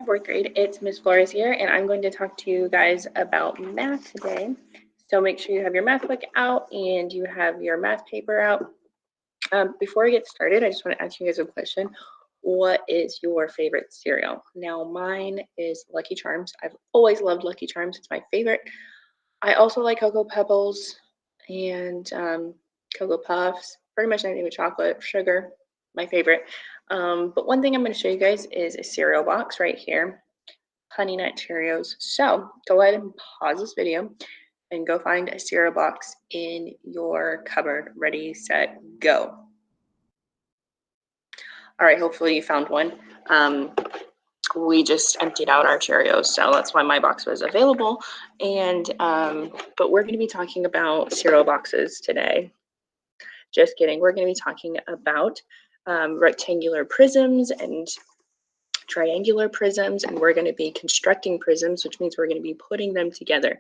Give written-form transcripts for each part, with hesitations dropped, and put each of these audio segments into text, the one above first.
Fourth grade, it's Ms. Flores here, and I'm going to talk to you guys about math today. So make sure you have your math book out and you have your math paper out. Before I get started, I just want to ask you guys a question. What is your favorite cereal? Now, mine is Lucky Charms. I've always loved Lucky Charms. It's my favorite. I also like Cocoa Pebbles and Cocoa Puffs, pretty much anything with chocolate, sugar, my favorite. But one thing I'm going to show you guys is a cereal box right here, Honey Nut Cheerios. So go ahead and pause this video and go find a cereal box in your cupboard. Ready, set, go. All right, hopefully you found one. We just emptied out our Cheerios, so that's why my box was available. And but we're going to be talking about cereal boxes today. Just kidding. We're going to be talking about rectangular prisms and triangular prisms, and we're going to be constructing prisms, which means we're going to be putting them together.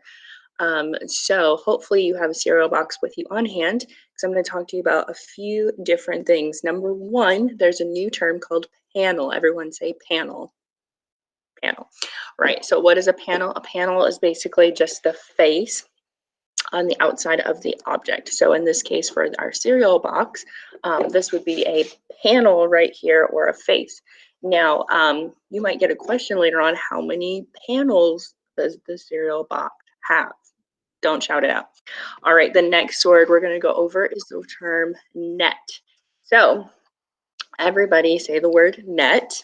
So hopefully you have a cereal box with you on hand, because I'm going to talk to you about a few different things. Number one, there's a new term called panel. Everyone say panel. Panel. Right. So what is a panel? A panel is basically just the face on the outside of the object. So in this case, for our cereal box, this would be a panel right here, or a face. Now, you might get a question later on, how many panels does the cereal box have? Don't shout it out. All right, the next word we're going to go over is the term net. So everybody say the word net.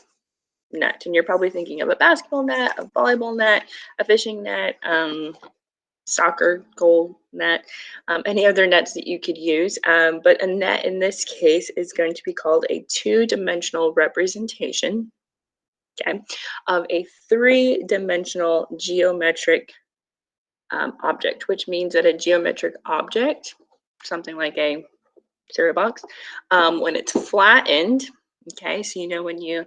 Net. And you're probably thinking of a basketball net, a volleyball net, a fishing net, soccer goal net, any other nets that you could use. But a net in this case is going to be called a two-dimensional representation, okay, of a three-dimensional geometric object, which means that a geometric object, something like a cereal box, when it's flattened, okay, so you know when you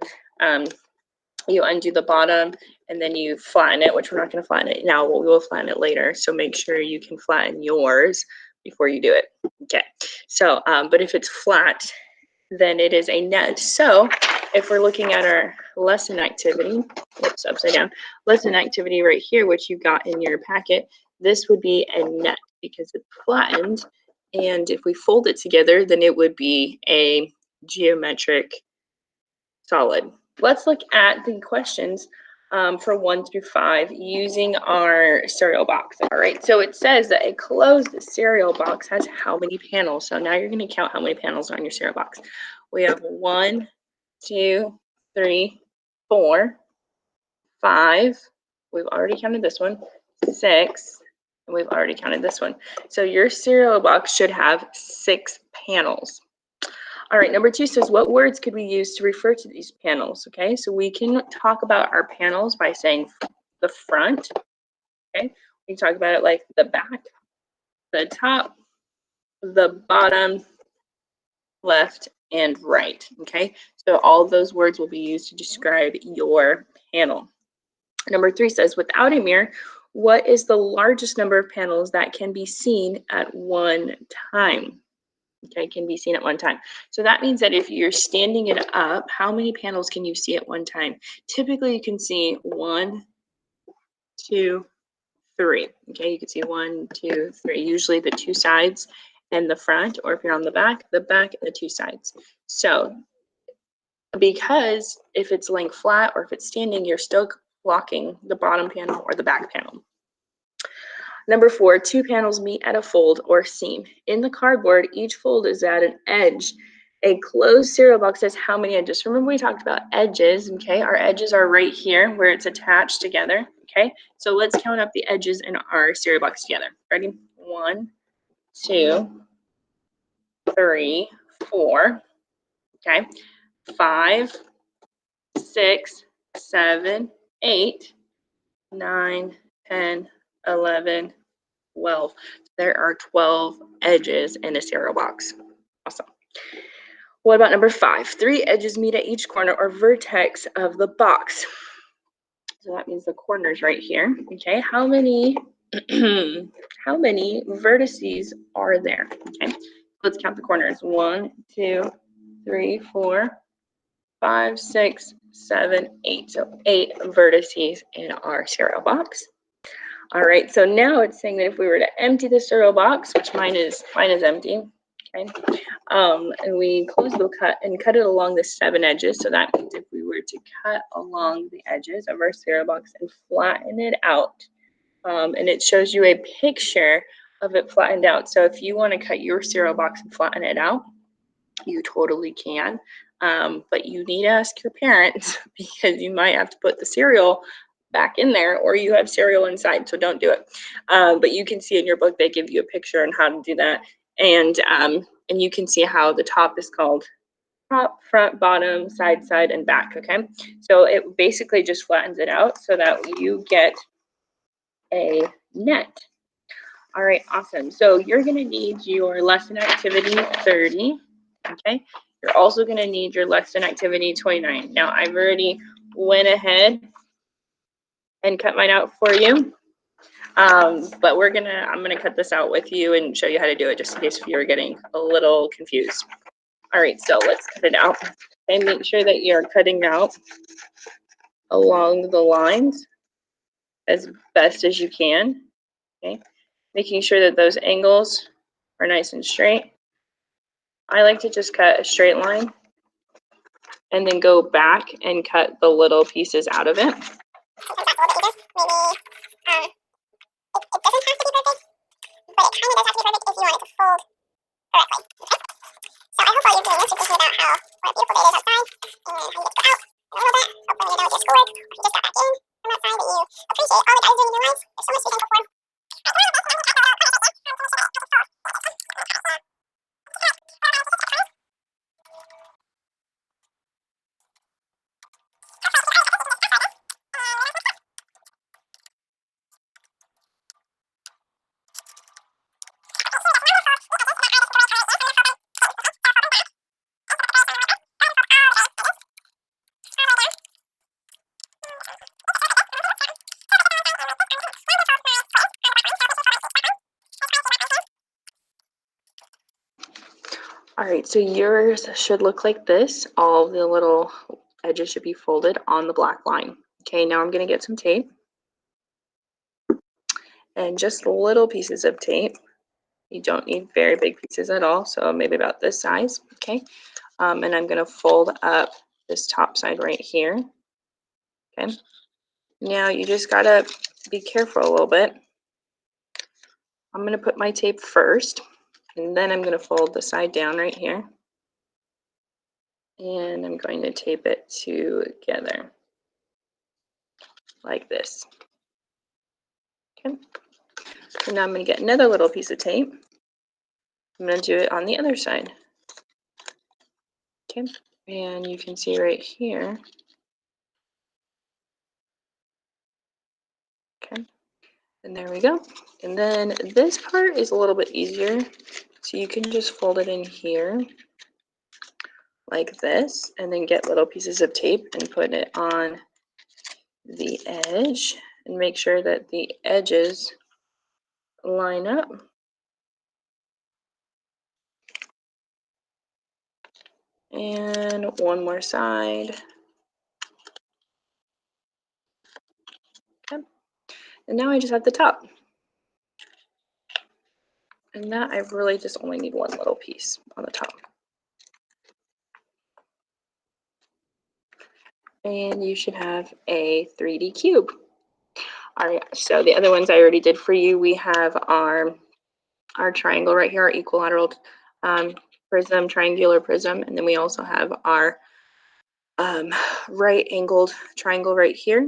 undo the bottom and then you flatten it, which we're not going to flatten it now, but we will flatten it later. So make sure you can flatten yours before you do it. Okay. So, but if it's flat, then it is a net. So if we're looking at our lesson activity, oops, upside down, lesson activity right here, which you got in your packet, this would be a net because it's flattened. And if we fold it together, then it would be a geometric solid. Let's look at the questions for 1 through 5 using our cereal box. All right, so it says that a closed cereal box has how many panels? So now you're going to count how many panels are on your cereal box. We have 1, 2, 3, 4, 5. We've already counted this one. 6, and we've already counted this one. So your cereal box should have 6 panels. All right, number 2 says, what words could we use to refer to these panels? Okay, so we can talk about our panels by saying the front. Okay, we can talk about it like the back, the top, the bottom, left, and right. Okay, so all of those words will be used to describe your panel. Number 3 says, without a mirror, what is the largest number of panels that can be seen at one time? Okay, can be seen at one time. So that means that if you're standing it up, how many panels can you see at one time? Typically, you can see 1, 2, 3. Okay, you can see 1, 2, 3. Usually the two sides and the front, or if you're on the back and the two sides. So because if it's laying flat or if it's standing, you're still blocking the bottom panel or the back panel. Number 4, 2 panels meet at a fold or seam. In the cardboard, each fold is at an edge. A closed cereal box has how many edges? Remember we talked about edges, okay? Our edges are right here where it's attached together, okay? So let's count up the edges in our cereal box together. Ready? 1, 2, 3, 4, okay? 5, 6, 7, 8, 9, 10, 11, 12. There are 12 edges in a cereal box. Awesome. What about number 5? 3 edges meet at each corner or vertex of the box. So that means the corners right here. Okay, how many how many vertices are there? Okay, let's count the corners. 1, 2, 3, 4, 5, 6, 7, 8. So 8 vertices in our cereal box. All right, so now it's saying that if we were to empty the cereal box, which mine is empty, okay, and we close the cut and cut it along the 7 edges. So that means if we were to cut along the edges of our cereal box and flatten it out, and it shows you a picture of it flattened out. So if you want to cut your cereal box and flatten it out, you totally can. But you need to ask your parents because you might have to put the cereal back in there, or you have cereal inside, so don't do it. But you can see in your book they give you a picture on how to do that, and you can see how the top is called top, front, bottom, side, side, and back. Okay, so it basically just flattens it out so that you get a net. All right, awesome. So you're going to need your lesson activity 30. Okay, you're also going to need your lesson activity 29. Now I've already went ahead and cut mine out for you. But I'm gonna cut this out with you and show you how to do it just in case if you're getting a little confused. All right, so let's cut it out and make sure that you're cutting out along the lines as best as you can. Okay, making sure that those angles are nice and straight. I like to just cut a straight line and then go back and cut the little pieces out of it. All right, so yours should look like this. All the little edges should be folded on the black line. Okay, now I'm gonna get some tape and just little pieces of tape. You don't need very big pieces at all, so maybe about this size, okay? And I'm gonna fold up this top side right here, okay? Now you just gotta be careful a little bit. I'm gonna put my tape first, and then I'm gonna fold the side down right here. And I'm going to tape it together like this. Okay. And now I'm going to get another little piece of tape. I'm going to do it on the other side. Okay. And you can see right here. Okay. And there we go. And then this part is a little bit easier. So you can just fold it in here like this, and then get little pieces of tape and put it on the edge and make sure that the edges line up. And one more side. Okay. And now I just have the top. And that I really just only need one little piece on the top. And you should have a 3D cube. All right, so the other ones I already did for you. We have our triangle right here, our equilateral prism, triangular prism, and then we also have our right angled triangle right here.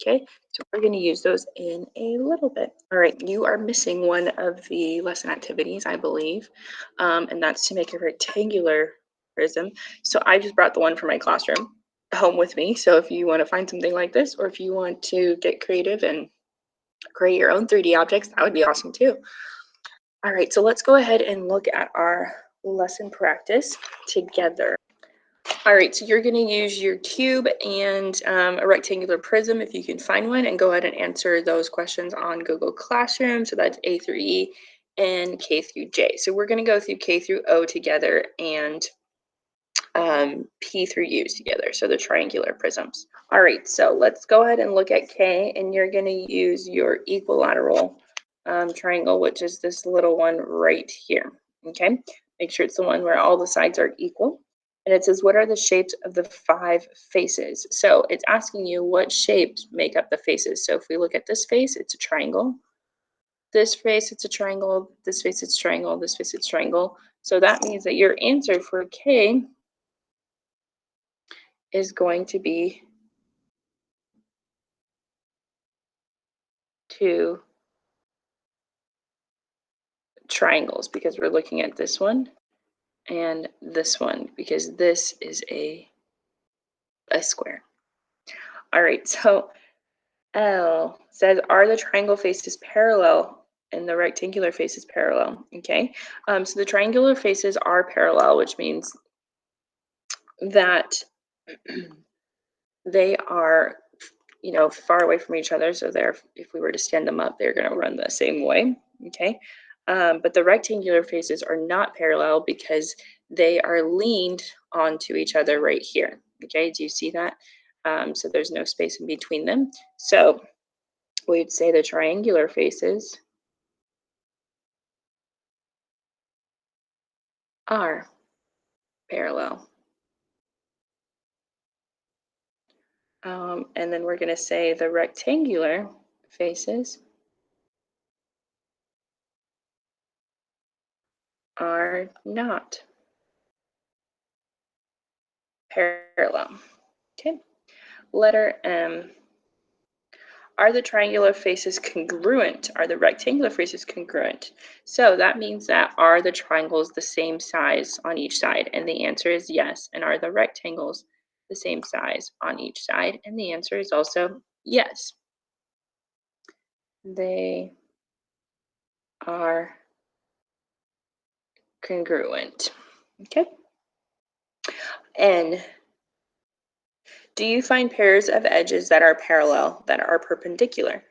Okay, so we're going to use those in a little bit. All right, you are missing one of the lesson activities, I believe, and that's to make a rectangular prism. So I just brought the one from my classroom home with me. So if you want to find something like this, or if you want to get creative and create your own 3D objects, that would be awesome too. All right, so let's go ahead and look at our lesson practice together. All right, so you're going to use your cube and a rectangular prism if you can find one, and go ahead and answer those questions on Google Classroom. So that's A through E and K through J. So we're going to go through K through O together and P through U's together, so the triangular prisms. All right, so let's go ahead and look at K, and you're going to use your equilateral triangle, which is this little one right here. Okay, make sure it's the one where all the sides are equal. And it says, what are the shapes of the 5 faces? So it's asking you what shapes make up the faces. So if we look at this face, it's a triangle. This face, it's a triangle. This face, it's a triangle. This face, it's a triangle. So that means that your answer for K is going to be 2 triangles, because we're looking at this one and this one, because this is a square. All right, so L says, are the triangle faces parallel and the rectangular faces parallel? Okay, so the triangular faces are parallel, which means that they are, far away from each other. So if we were to stand them up, they're going to run the same way. Okay, but the rectangular faces are not parallel because they are leaned onto each other right here. Okay, do you see that? So there's no space in between them. So we'd say the triangular faces are parallel. And then we're going to say the rectangular faces are not parallel. Okay. Letter M. Are the triangular faces congruent? Are the rectangular faces congruent? So that means that are the triangles the same size on each side? And the answer is yes. And are the rectangles the same size on each side? And the answer is also yes. They are congruent. Okay. And do you find pairs of edges that are parallel, that are perpendicular,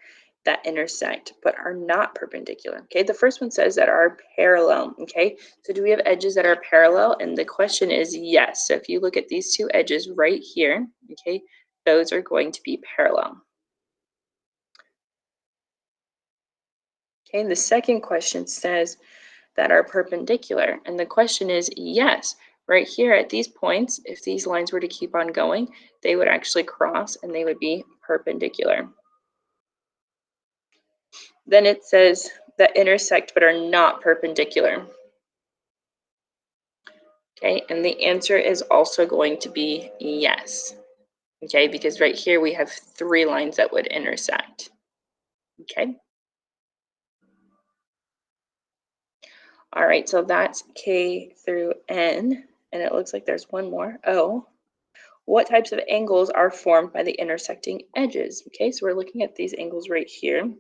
that intersect, but are not perpendicular? Okay, the first one says that are parallel. Okay, so do we have edges that are parallel? And the question is yes. So if you look at these 2 edges right here, okay, those are going to be parallel. Okay, and the second question says that are perpendicular. And the question is yes. Right here at these points, if these lines were to keep on going, they would actually cross and they would be perpendicular. Then it says that intersect but are not perpendicular. Okay, and the answer is also going to be yes. Okay, because right here we have 3 lines that would intersect. Okay. All right, so that's K through N, and it looks like there's one more. O. What types of angles are formed by the intersecting edges? Okay, so we're looking at these angles right here.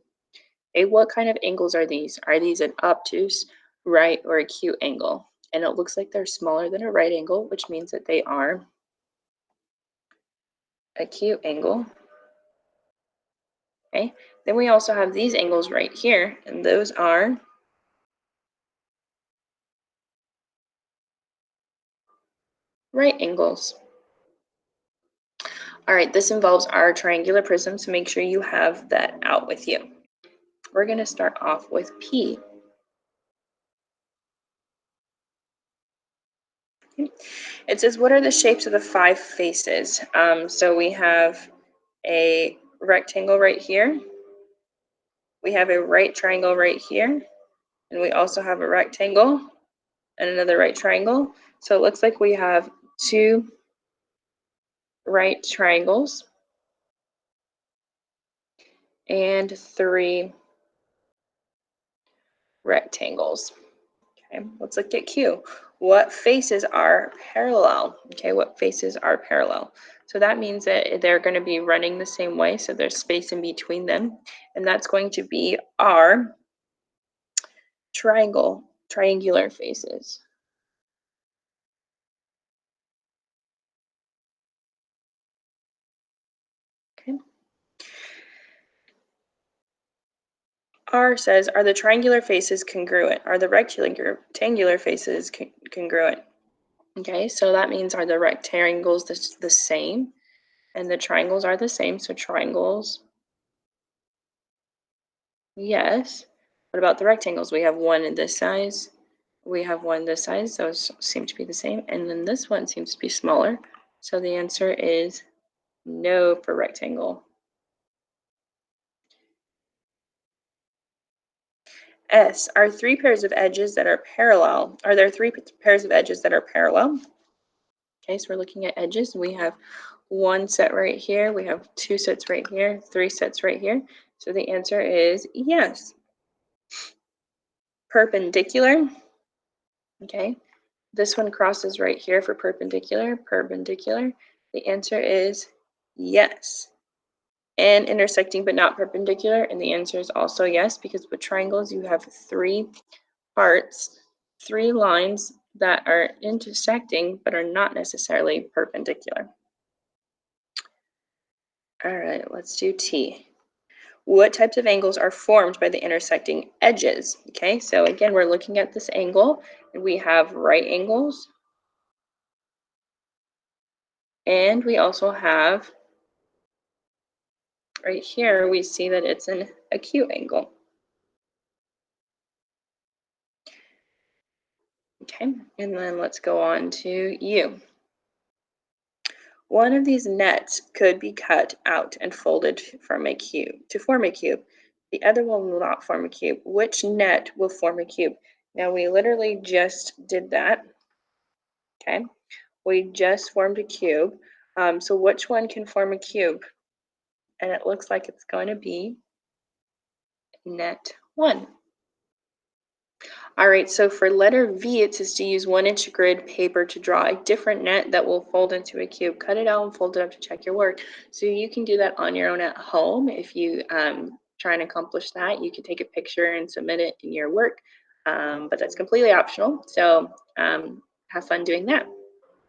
Okay, what kind of angles are these? Are these an obtuse, right, or acute angle? And it looks like they're smaller than a right angle, which means that they are acute angle. Okay, then we also have these angles right here, and those are right angles. All right, this involves our triangular prism, so make sure you have that out with you. We're going to start off with P. It says, what are the shapes of the 5 faces? So we have a rectangle right here. We have a right triangle right here. And we also have a rectangle and another right triangle. So it looks like we have 2 right triangles and 3 rectangles. Okay, let's look at Q. What faces are parallel? Okay, what faces are parallel? So that means that they're going to be running the same way, so there's space in between them, and that's going to be our triangular faces. Okay. R says, are the triangular faces congruent? Are the rectangular faces congruent? Okay, so that means are the rectangles the same? And the triangles are the same, so triangles, yes. What about the rectangles? We have one in this size, we have one this size, those seem to be the same, and then this one seems to be smaller. So the answer is no for rectangle. S, are three pairs of edges that are parallel. Are there three pairs of edges that are parallel? Okay, so we're looking at edges. We have one set right here. We have two sets right here, three sets right here. So the answer is yes. Perpendicular. Okay, this one crosses right here for perpendicular, perpendicular. The answer is yes. And intersecting but not perpendicular, and the answer is also yes, because with triangles you have three parts, three lines that are intersecting but are not necessarily perpendicular. All right, let's do T. What types of angles are formed by the intersecting edges? Okay, so again, we're looking at this angle, and we have right angles, and we also have, right here, we see that it's an acute angle. Okay, and then let's go on to U. One of these nets could be cut out and folded from a cube to form a cube. The other one will not form a cube. Which net will form a cube? Now we literally just did that. Okay, we just formed a cube. So which one can form a cube? And it looks like it's going to be net 1. All right, so for letter V, it says to use 1-inch grid paper to draw a different net that will fold into a cube. Cut it out and fold it up to check your work. So you can do that on your own at home. If you try and accomplish that, you can take a picture and submit it in your work, but that's completely optional. So have fun doing that.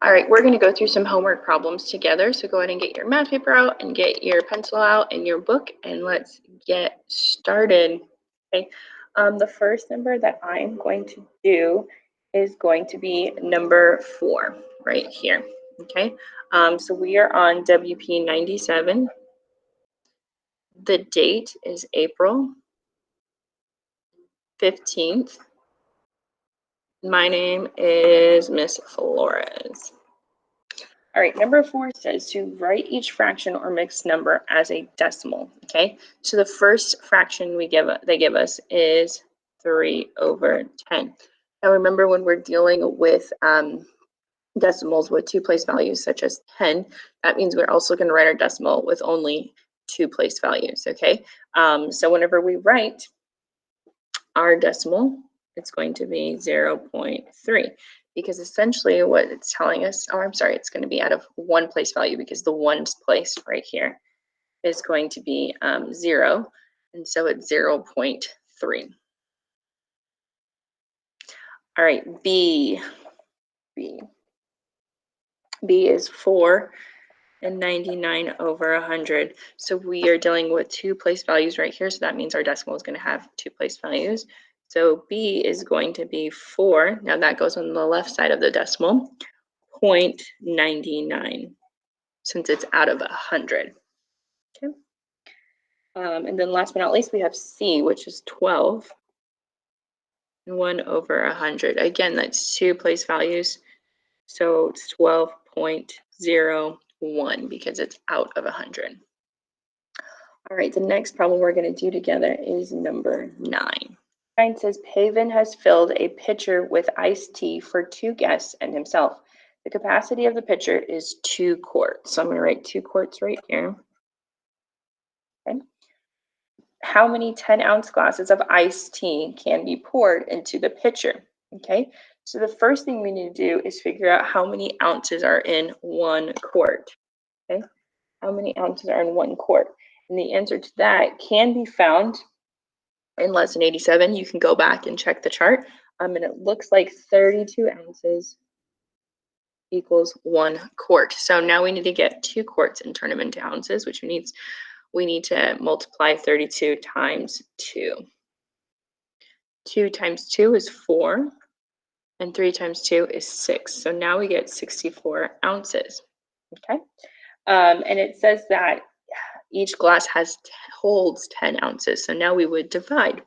All right, we're going to go through some homework problems together. So go ahead and get your math paper out and get your pencil out and your book, and let's get started. Okay. The first number that I'm going to do is going to be number 4 right here. Okay. So we are on WP 97. The date is April 15th. My name is Miss Flores. All right, number 4 says to write each fraction or mixed number as a decimal. Okay, so the first fraction they give us is 3/10. Now remember, when we're dealing with decimals with 2 place values such as 10, that means we're also going to write our decimal with only 2 place values. Okay, so whenever we write our decimal, it's going to be 0.3, because essentially what it's telling us, oh, I'm sorry, it's going to be out of 1 place value, because the 1's place right here is going to be 0, and so it's 0.3. All right, B is 4 and 99/100. So we are dealing with 2 place values right here, so that means our decimal is going to have 2 place values. So B is going to be 4. Now that goes on the left side of the decimal, 0.99, since it's out of 100. Okay. And then last but not least, we have C, which is 12 and 1/100. Again, that's 2 place values, so it's 12.01 because it's out of 100. All right, the next problem we're going to do together is number 9. 9 says Pavan has filled a pitcher with iced tea for 2 guests and himself. The capacity of the pitcher is 2 quarts. So I'm going to write 2 quarts right here. Okay. How many 10-ounce glasses of iced tea can be poured into the pitcher? Okay, so the first thing we need to do is figure out how many ounces are in 1 quart. Okay, how many ounces are in 1 quart? And the answer to that can be found in lesson 87. You can go back and check the chart. And it looks like 32 ounces equals 1 quart. So now we need to get 2 quarts and turn them into ounces, which means we need to multiply 32 times 2. 2 times 2 is 4, and 3 times 2 is 6. So now we get 64 ounces. Okay. And it says that each glass holds 10 ounces. So now we would divide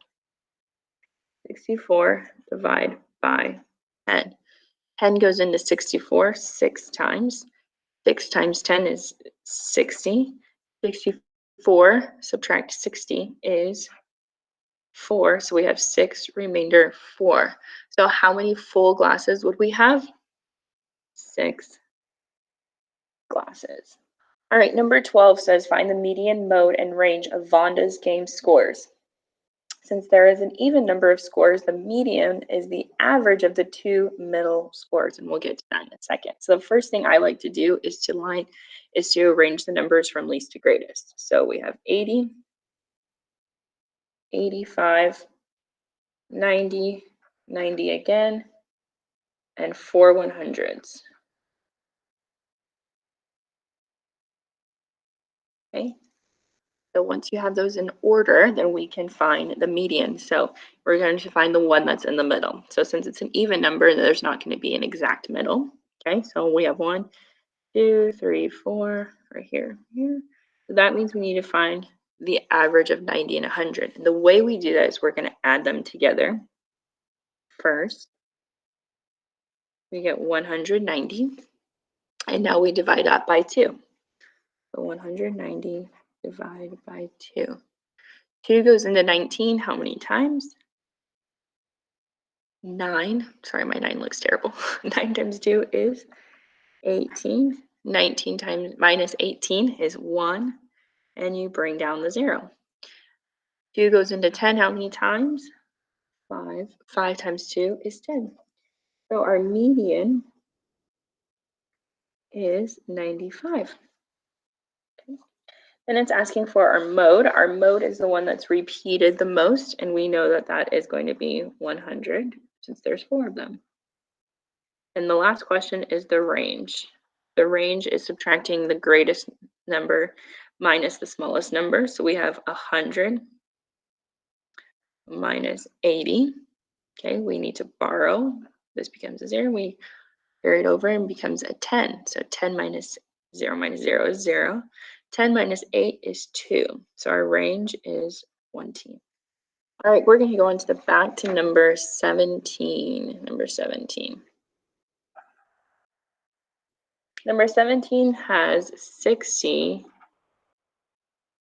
64 divide by 10. 10 goes into 64 6 times. 6 times 10 is 60. 64 subtract 60 is 4. So we have 6, remainder 4. So how many full glasses would we have? 6 glasses. All right, number 12 says find the median, mode, and range of Vonda's game scores. Since there is an even number of scores, the median is the average of the two middle scores, and we'll get to that in a second. So the first thing I like to do is to arrange the numbers from least to greatest. So we have 80, 85, 90, 90 again, and 4 100s. Okay. So once you have those in order, then we can find the median. So we're going to find the one that's in the middle. So since it's an even number, there's not going to be an exact middle. Okay, so we have 1, 2, 3, 4 right here. So that means we need to find the average of 90 and 100. And the way we do that is we're going to add them together. First, we get 190. And now we divide that by 2. So 190 divided by 2. 2 goes into 19 how many times? 9. Sorry, my 9 looks terrible. 9 times 2 is 18. 19 times minus 18 is 1. And you bring down the 0. 2 goes into 10 how many times? 5. 5 times 2 is 10. So our median is 95. Okay. Then it's asking for our mode. Our mode is the one that's repeated the most, and we know that that is going to be 100 since there's 4 of them. And the last question is the range. The range is subtracting the greatest number minus the smallest number. So we have 100 minus 80. Okay, we need to borrow. This becomes a 0. We carry it over and becomes a 10. So 10 minus 0 is 0. 10 minus 8 is 2. So our range is 20. All right, we're going to go on to the back to number 17. Number 17. Number 17 has 60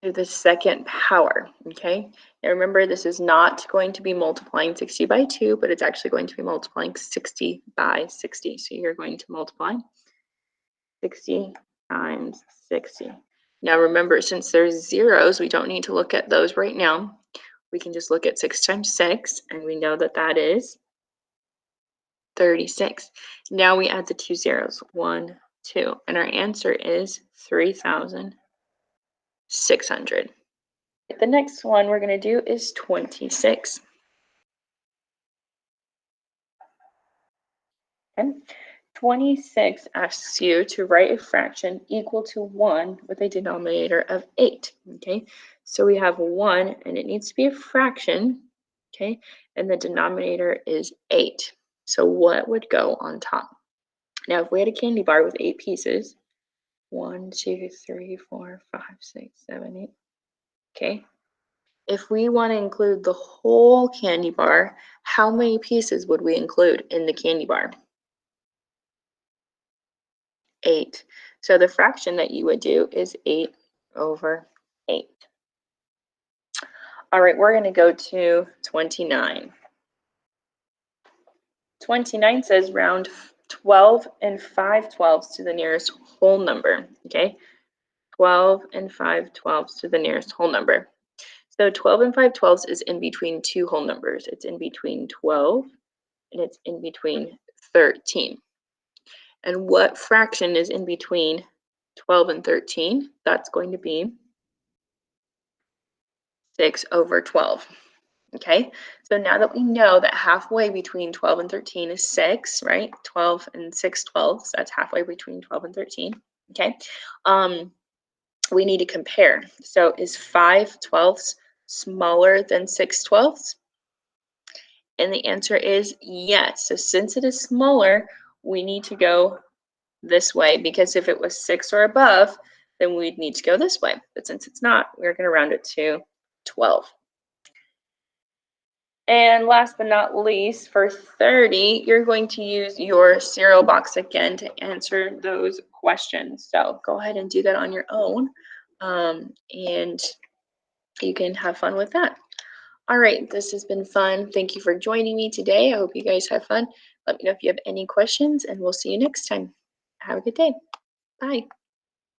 to the second power, okay? Now remember, this is not going to be multiplying 60 by 2, but it's actually going to be multiplying 60 by 60. So you're going to multiply 60 times 60. Now remember, since there's zeros, we don't need to look at those right now. We can just look at 6 times 6, and we know that that is 36. Now we add the 2 zeros, 1, 2, and our answer is 3,600. The next one we're going to do is 26. Okay. 26 asks you to write a fraction equal to 1 with a denominator of 8. Okay, so we have 1 and it needs to be a fraction. Okay, and the denominator is 8. So what would go on top? Now, if we had a candy bar with 8 pieces, 1, 2, 3, 4, 5, 6, 7, 8. Okay, if we want to include the whole candy bar, how many pieces would we include in the candy bar? 8. So the fraction that you would do is 8 over 8. All right, we're going to go to 29. 29 says round 12 and 5/12 to the nearest whole number. Okay, 12 and 5/12 to the nearest whole number. So 12 and 5/12 is in between two whole numbers. It's in between 12 and it's in between 13. And what fraction is in between 12 and 13? That's going to be 6 over 12. Okay, so now that we know that halfway between 12 and 13 is 6, right? 12 and 6/12, so that's halfway between 12 and 13. Okay, we need to compare. So is 5/12 smaller than 6/12? And the answer is yes. So since it is smaller, we need to go this way, because if it was 6 or above, then we'd need to go this way. But since it's not, we're going to round it to 12. And last but not least, for 30, you're going to use your cereal box again to answer those questions. So go ahead and do that on your own, and you can have fun with that. All right, this has been fun. Thank you for joining me today. I hope you guys have fun. Let me know if you have any questions, and we'll see you next time. Have a good day. Bye.